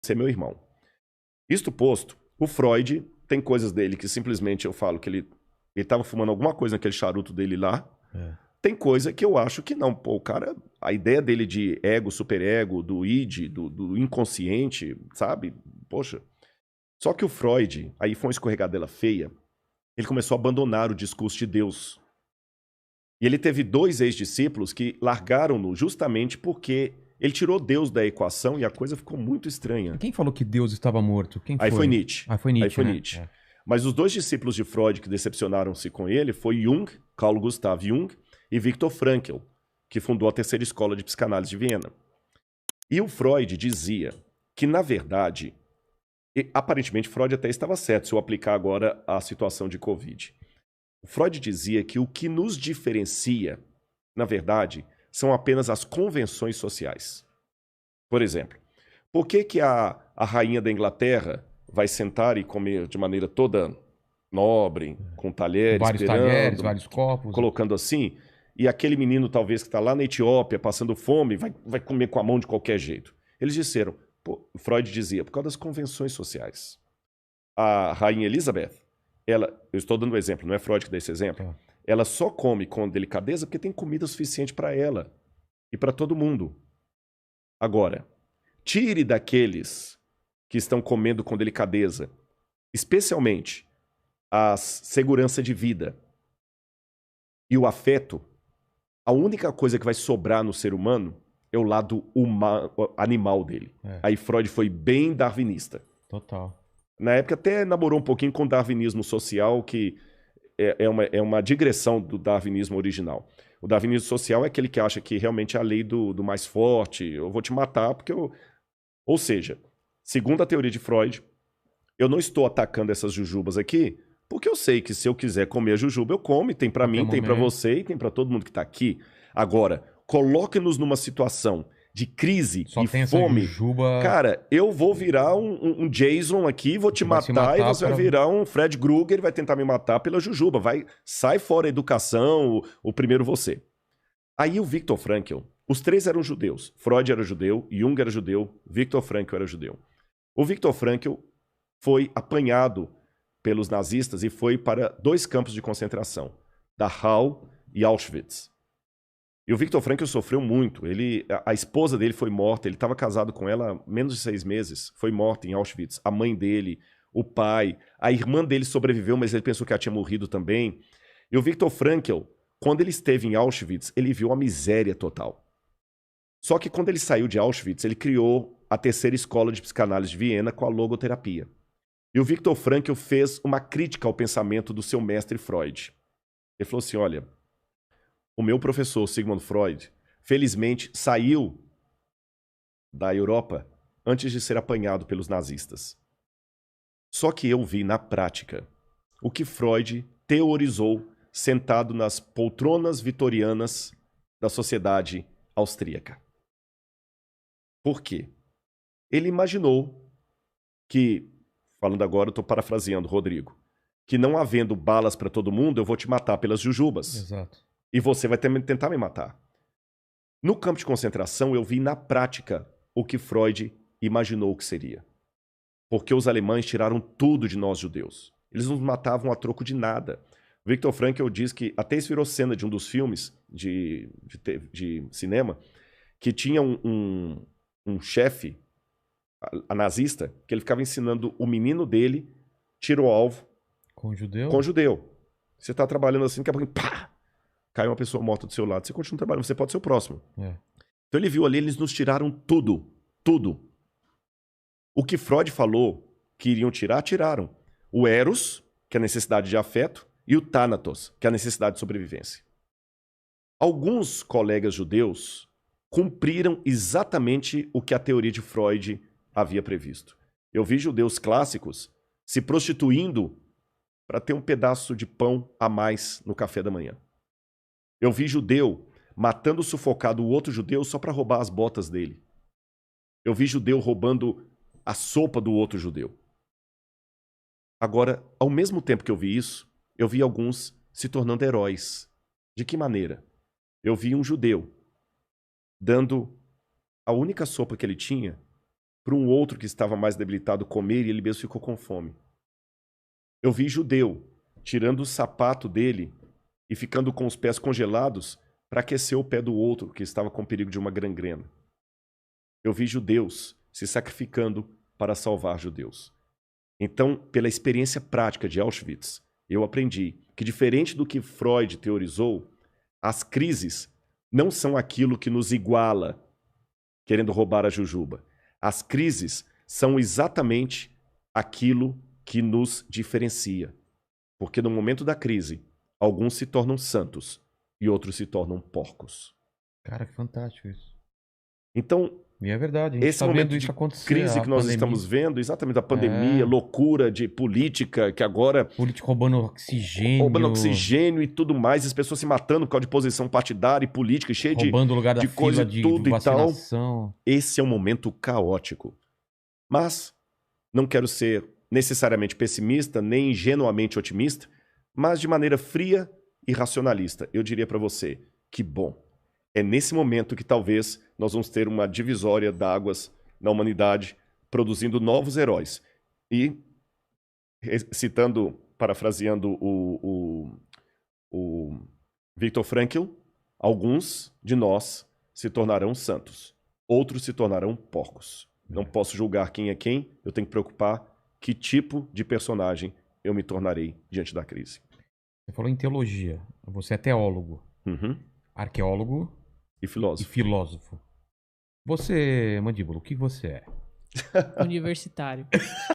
ser meu irmão. Isto posto, o Freud tem coisas dele que simplesmente eu falo que ele estava fumando alguma coisa naquele charuto dele lá. Tem coisa que eu acho que não. Pô, o cara, a ideia dele de ego, superego, do id, do inconsciente, sabe? Poxa. Só que o Freud, aí foi uma escorregadela feia, ele começou a abandonar o discurso de Deus. E ele teve 2 ex-discípulos que largaram-no justamente porque ele tirou Deus da equação e a coisa ficou muito estranha. Quem falou que Deus estava morto? Quem Aí foi? foi Nietzsche. Ah, foi Nietzsche, Aí foi né? Nietzsche. Mas os 2 discípulos de Freud que decepcionaram-se com ele foi Jung, Carl Gustav Jung, e Viktor Frankl, que fundou a terceira escola de psicanálise de Viena. E o Freud dizia que, na verdade, aparentemente Freud até estava certo, se eu aplicar agora a situação de Covid. O Freud dizia que o que nos diferencia, na verdade, são apenas as convenções sociais. Por exemplo, por que a rainha da Inglaterra vai sentar e comer de maneira toda nobre, com talheres, Vários esperando, talheres, vários copos. colocando assim, e aquele menino talvez que está lá na Etiópia passando fome vai comer com a mão de qualquer jeito? Eles disseram, Freud dizia, por causa das convenções sociais. A rainha Elizabeth, eu estou dando um exemplo, não é Freud que dá esse exemplo, ela só come com delicadeza porque tem comida suficiente para ela e para todo mundo. Agora, tire daqueles que estão comendo com delicadeza, especialmente a segurança de vida e o afeto, a única coisa que vai sobrar no ser humano é o lado animal dele. Aí Freud foi bem darwinista. Total. Na época até namorou um pouquinho com o darwinismo social, que é uma digressão do darwinismo original. O darwinismo social é aquele que acha que realmente é a lei do mais forte, eu vou te matar porque eu... Ou seja, segundo a teoria de Freud, eu não estou atacando essas jujubas aqui, porque eu sei que se eu quiser comer a jujuba, eu como, e tem pra mim, tem pra você e tem pra todo mundo que tá aqui. Agora, coloque-nos numa situação de crise Só e tem fome. essa jujuba. Cara, eu vou virar um Jason aqui, vou te matar e você vai virar um Fred Krueger e vai tentar me matar pela jujuba. Sai fora a educação, o primeiro você. Aí o Viktor Frankl, os 3 eram judeus. Freud era judeu, Jung era judeu, Viktor Frankl era judeu. O Viktor Frankl foi apanhado pelos nazistas e foi para 2 campos de concentração, Dachau e Auschwitz. E o Viktor Frankl sofreu muito. A esposa dele foi morta, ele estava casado com ela há menos de 6 meses, foi morta em Auschwitz. A mãe dele, o pai, a irmã dele sobreviveu, mas ele pensou que ela tinha morrido também. E o Viktor Frankl, quando ele esteve em Auschwitz, ele viu a miséria total. Só que quando ele saiu de Auschwitz, ele criou a terceira escola de psicanálise de Viena com a logoterapia. E o Viktor Frankl fez uma crítica ao pensamento do seu mestre Freud. Ele falou assim, olha, o meu professor Sigmund Freud, felizmente, saiu da Europa antes de ser apanhado pelos nazistas. Só que eu vi na prática o que Freud teorizou sentado nas poltronas vitorianas da sociedade austríaca. Por quê? Ele imaginou que, falando agora, eu estou parafraseando, Rodrigo, que não havendo balas para todo mundo, eu vou te matar pelas jujubas. Exato. E você vai tentar me matar. No campo de concentração, eu vi na prática o que Freud imaginou que seria. Porque os alemães tiraram tudo de nós judeus. Eles nos matavam a troco de nada. Viktor Frankl diz que, até isso virou cena de um dos filmes de cinema, que tinha um chefe, a nazista, que ele ficava ensinando o menino dele, tiro ao alvo. Com judeu? Com judeu. Você está trabalhando assim, daqui a pouco, pá! Cai uma pessoa morta do seu lado, você continua trabalhando, você pode ser o próximo. Então ele viu ali, eles nos tiraram tudo. Tudo. O que Freud falou que iriam tirar, tiraram. O eros, que é a necessidade de afeto, e o thanatos, que é a necessidade de sobrevivência. Alguns colegas judeus cumpriram exatamente o que a teoria de Freud havia previsto. Eu vi judeus clássicos se prostituindo para ter um pedaço de pão a mais no café da manhã. Eu vi judeu matando sufocado o outro judeu só para roubar as botas dele. Eu vi judeu roubando a sopa do outro judeu. Agora, ao mesmo tempo que eu vi isso, eu vi alguns se tornando heróis. De que maneira? Eu vi um judeu dando a única sopa que ele tinha para um outro que estava mais debilitado comer e ele mesmo ficou com fome. Eu vi judeu tirando o sapato dele e ficando com os pés congelados para aquecer o pé do outro que estava com perigo de uma gangrena. Eu vi judeus se sacrificando para salvar judeus. Então, pela experiência prática de Auschwitz, eu aprendi que, diferente do que Freud teorizou, as crises não são aquilo que nos iguala, querendo roubar a jujuba. As crises são exatamente aquilo que nos diferencia. Porque no momento da crise, alguns se tornam santos e outros se tornam porcos. Cara, que fantástico isso. Então, e é verdade, a gente esse momento de crise que nós estamos vendo, exatamente a pandemia, loucura de política, que agora... Político roubando oxigênio. Roubando oxigênio e tudo mais, as pessoas se matando por causa de posição partidária e política, cheia roubando o lugar da coisa fila de tudo e vacinação. tal. Esse é um momento caótico. Mas não quero ser necessariamente pessimista, nem ingenuamente otimista, mas de maneira fria e racionalista. Eu diria para você, que bom. É nesse momento que talvez nós vamos ter uma divisória d'águas na humanidade, produzindo novos heróis. E, citando, parafraseando o Viktor Frankl, alguns de nós se tornarão santos, outros se tornarão porcos. Não posso julgar quem é quem, eu tenho que preocupar que tipo de personagem eu me tornarei diante da crise. Você falou em teologia, você é teólogo, arqueólogo e filósofo. Você, Mandíbula, o que você é? Universitário.